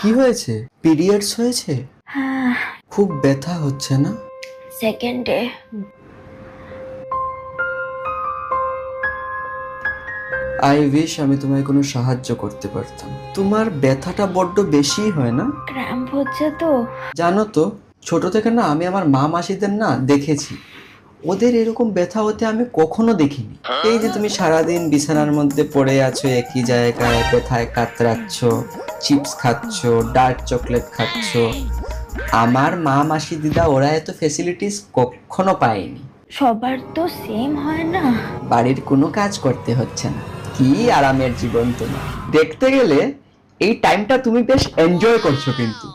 কি হয়েছে? পিরিয়ডস হয়েছে? হ্যাঁ, খুব ব্যথা হচ্ছে না? সেকেন্ডে। আই উইশ আমি তোমায় কোনো সাহায্য করতে পারতাম। তোমার ব্যথাটা বড্ড বেশি হয় না? ক্র্যাম্প হচ্ছে তো। জানো তো, ছোট থেকে না আমি আমার মা মাসিদের না দেখেছি, ওদের এরকম ব্যথা হতে আমি কখনো দেখিনি। এই যে তুমি সারাদিন বিছানার মধ্যে পড়ে আছো একই জায়গায়, ব্যথায় কাতরাচ্ছ, চিপস খাচ্ছ, ডার্ক চকলেট খাচ্ছ, আমার মা মাসি দিদা ওরা এত ফ্যাসিলিটিস কখনো পায়নি। সবার তো সেম হয় না। বাড়ির কোনো কাজ করতে হচ্ছে না, কি আরামের জীবন তোমার। দেখতে গেলে এই টাইমটা তুমি বেশ এনজয় করছো কিন্তু।